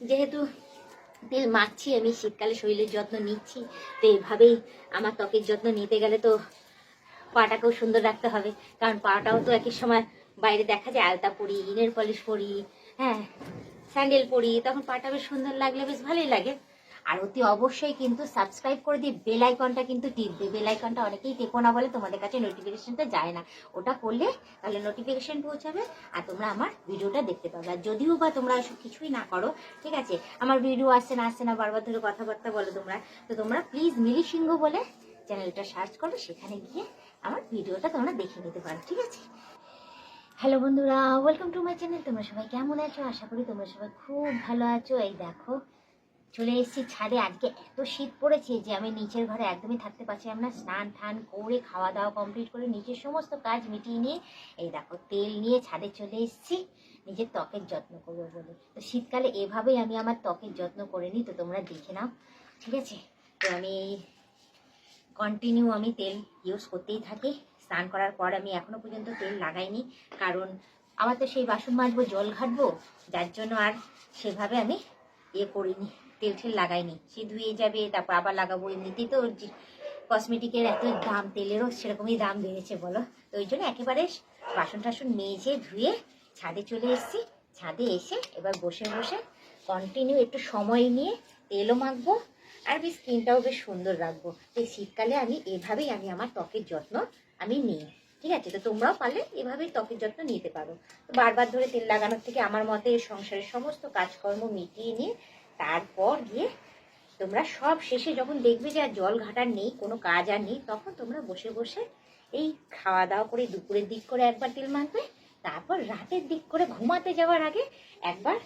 যেহেতু তেল মাখছি, আমি শীতকালে শরীরের যত্ন নিচ্ছি, তো এভাবেই আমার ত্বকের যত্ন নিতে গেলে তো পাটাকেও সুন্দর রাখতে হবে। কারণ পাটাও তো একই সময় বাইরে দেখা যায় আলতা পরি, ইনের পলিশ পরি, হ্যাঁ স্যান্ডেল পরি, তখন পাটা বেশ সুন্দর লাগলে বেশ ভালোই লাগে। আর অতি অবশ্যই কিন্তু সাবস্ক্রাইব করে দিয়ে বেল আইকনটা কিন্তু টিপবে। বেল আইকনটা অনেকেই টেপো না বলে তোমাদের কাছে নোটিফিকেশনটা যায় না, ওটা করলে তাহলে নোটিফিকেশন পৌঁছাবে আর তোমরা আমার ভিডিওটা দেখতে পাবে। আর যদিও বা তোমরা এসব কিছুই না করো, ঠিক আছে, আমার ভিডিও আসছে না বারবার ধরে কথাবার্তা বলো তোমরা, তো তোমরা প্লিজ মিলি সিংহ বলে চ্যানেলটা সার্চ করো, সেখানে গিয়ে আমার ভিডিওটা তোমরা দেখে নিতে পারো, ঠিক আছে। হ্যালো বন্ধুরা, ওয়েলকাম টু মাই চ্যানেল। তোমরা সবাই কেমন আছো? আশা করি তোমরা সবাই খুব ভালো আছো। এই দেখো চলে এসেছি ছাদে। আজকে এত শীত পড়েছে যে আমি নিচের ঘরে একদমই থাকতে পারছিলাম না। স্নান টান করে খাওয়া দাওয়া কমপ্লিট করে নিচের সমস্ত কাজ মিটিয়ে নিয়ে এই দেখো তেল নিয়ে ছাদে চলে এসেছি নিজের ত্বকের যত্ন করবো বলে। তো শীতকালে এভাবেই আমি আমার ত্বকের যত্ন করে নিই, তো তোমরা দেখে নাও, ঠিক আছে। তো আমি কন্টিনিউ আমি তেল ইউজ করতেই থাকি। স্নান করার পর আমি এখনো পর্যন্ত তেল লাগাইনি, কারণ আমার তো সেই বাসন মাজবো, জল ঘাটবো, যার জন্য আর সেভাবে আমি করিনি, তেল ঠেল লাগাইনি। সে ধুয়ে যাবে, তারপর আবার লাগাবো। এমনিতেই তো কসমেটিকের এত দাম, তেলেরও সেরকমই দাম বেড়েছে বলো। তো ওই জন্য একেবারে বাসন টাসন মেজে ধুয়ে ছাদে চলে এসেছি। ছাদে এসে এবার বসে বসে কন্টিনিউ একটু সময় নিয়ে তেলও মাখবো আর বেশ স্কিনটাও বেশ সুন্দর রাখবো। তো শীতকালে আমি এভাবেই আমি আমার ত্বকের যত্ন আমি নিই, ঠিক আছে। তো তোমরাও পারলে এভাবেই ত্বকের যত্ন নিতে পারো। তো বারবার ধরে তেল লাগানোর থেকে আমার মতে সংসারের সমস্ত কাজকর্ম মিটিয়ে নিয়ে তারপর গিয়ে তোমরা সব শেষে যখন দেখবে যে আর জল ঘাটার নেই, কোনো কাজ আর নেই, তখন তোমরা বসে বসে এই খাওয়া দাওয়া করে দুপুরের দিক করে একবার তেল মাখবে, তারপর রাতের দিক করে ঘুমাতে যাওয়ার আগে একবার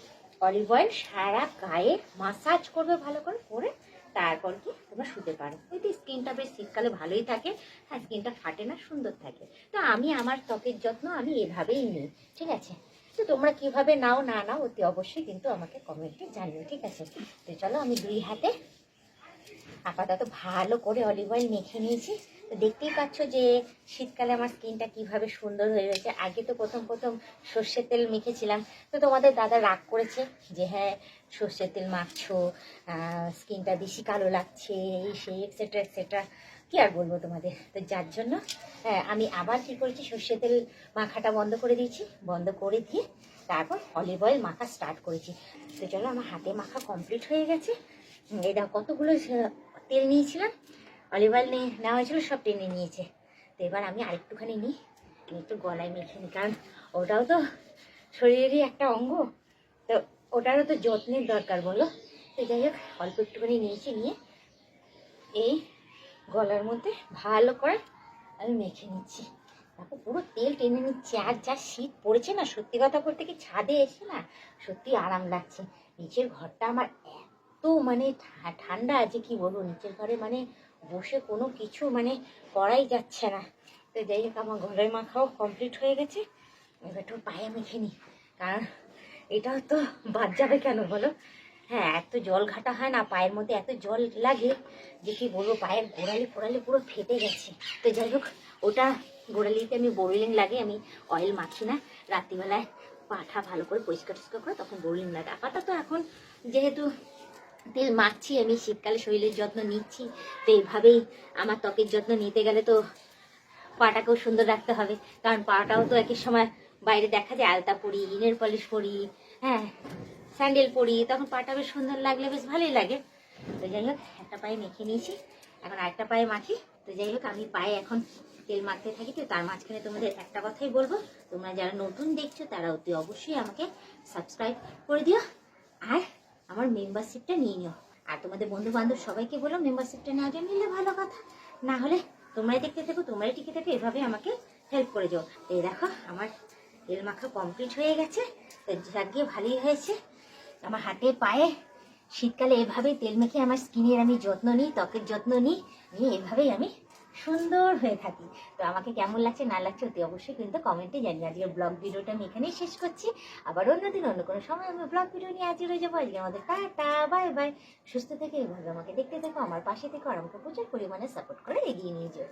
অলিভ অয়েল সারা গায়ে মাসাজ করবে ভালো করে করে, তারপর কি তোমরা শুতে পারো। এতে স্কিনটা বেশ শীতকালে ভালোই থাকে, হ্যাঁ স্কিনটা ফাটে না, সুন্দর থাকে। তো আমি আমার ত্বকের যত্ন আমি এভাবেই নিই, ঠিক আছে। তো তোমরা কিভাবে নাও না নাও অতি অবশ্যই কিন্তু আমাকে কমেন্টে জানিও, ঠিক আছে। তো চলো আমি দুই হাতে আপাতত ভালো করে অলিভ অয়েল মেখে নিয়েছি। তো দেখতেই পাচ্ছ যে শীতকালে আমার স্কিনটা কিভাবে সুন্দর হয়ে রয়েছে। আগে তো প্রথম সর্ষের তেল মেখেছিলাম, তো তোমাদের দাদা রাগ করেছে যে হ্যাঁ সর্ষের তেল মাখছো, স্কিনটা বেশি কালো লাগছে, এই সেই এক্সেট্রা এক্সেট্রা, কি আর বলবো তোমাদের। তো যার জন্য আমি আবার কি করেছি, সর্ষের তেল মাখাটা বন্ধ করে দিয়েছি, বন্ধ করে দিয়ে তারপর অলিভ অয়েল মাখা স্টার্ট করেছি। তো চলো আমার হাতে মাখা কমপ্লিট হয়ে গেছে। এই দেখো কতগুলো তেল নিয়েছিলাম, অলিভ অয়েল নেওয়া হয়েছিল, সব টেনে নিয়েছে। তো এবার আমি আরেকটুখানি নিই, একটু গলায় মেখে নিই, কারণ ওটাও তো শরীরেরই একটা অঙ্গ, তো ওটারও তো যত্নের দরকার বলো। তো যাই হোক অল্প একটুখানি নিয়েছি, নিয়ে এই গলার মধ্যে ভালো করে আমি মেখে নিচ্ছি। দেখো পুরো তেল টেনে নিচ্ছে। আর যা শীত পড়েছে না, সত্যি কথা বলতে কি ছাদে এসে না সত্যি আরাম লাগছে। নিচের ঘরটা আমার এত মানে ঠান্ডা আছে কি বলবো, নিচের ঘরে মানে বসে কোনো কিছু মানে করাই যাচ্ছে না। তো যাই হোক আমার গলায় মাখাও কমপ্লিট হয়ে গেছে। এবার একটু পায়ে মেখে নিই, কারণ এটাও তো বাদ যাবে কেন বলো। হ্যাঁ এত জল ঘাটা হয় না, পায়ের মধ্যে এত জল লাগে যে কি বলবো, পায়ের গোড়ালি ফোড়ালি পুরো ফেটে গেছে। তো যাই হোক ওটা গোড়ালিতে আমি বোরলিন লাগে, আমি অয়েল মাখি না। রাত্রিবেলায় পাঠা ভালো করে পরিষ্কার টরিষ্কার করে তখন বোরলিন লাগে। আপাতত এখন যেহেতু তেল মাখছি, আমি শীতকালে শরীরের যত্ন নিচ্ছি, তো এইভাবেই আমার ত্বকের যত্ন নিতে গেলে তো পাটাকেও সুন্দর রাখতে হবে। কারণ পাটাও তো একই সময় বাইরে দেখা যায় আলতা পরি, ইনের পলিশ পরি, হ্যাঁ স্যান্ডেল পরি, তখন পাটা বেশ সুন্দর লাগলে বেশ ভালোই লাগে। তো যাই হোক একটা পায়ে মেখে নিয়েছি, এখন আরেকটা পায়ে মাখি। তো যাই হোক আমি পায়ে এখন তেল মাখতে থাকি। তো তার মাঝখানে তোমাদের একটা কথাই বলবো, তোমরা যারা নতুন দেখছো তারা অতি অবশ্যই আমাকে সাবস্ক্রাইব করে দিও আর আমার মেম্বারশিপটা নিয়ে নিও। আর তোমাদের বন্ধু বান্ধব সবাইকে বলো মেম্বারশিপটা নেওয়ার জন্য, নিলে ভালো কথা, না হলে তোমরাই দেখতে থাকো, তোমরাই টিকে থাকো, এভাবে আমাকে হেল্প করে যাও। এই দেখো আমার তেল মাখা কমপ্লিট হয়ে গেছে। তো যাক ভালোই হয়েছে। আমার হাতে পায়ে শীতকালে এভাবেই তেল মেখে আমার স্কিনের আমি যত্ন নিই, ত্বকের যত্ন নিই, নিয়ে এভাবেই আমি সুন্দর হয়ে থাকি। তো আমাকে কেমন লাগছে না লাগছে অতি অবশ্যই কিন্তু কমেন্টে জানিয়ে। আজকের ব্লগ ভিডিওটা আমি এখানেই শেষ করছি। আবার অন্যদিন অন্য কোনো সময় আমি ব্লগ ভিডিও নিয়ে হাজির হয়ে যাবো। আজকে আমাদের টাটা বাই বাই। সুস্থ থেকে এইভাবে আমাকে দেখতে থাকো, আমার পাশে থেকো আর আমাকে প্রচুর পরিমাণে সাপোর্ট করে এগিয়ে নিয়ে যাও।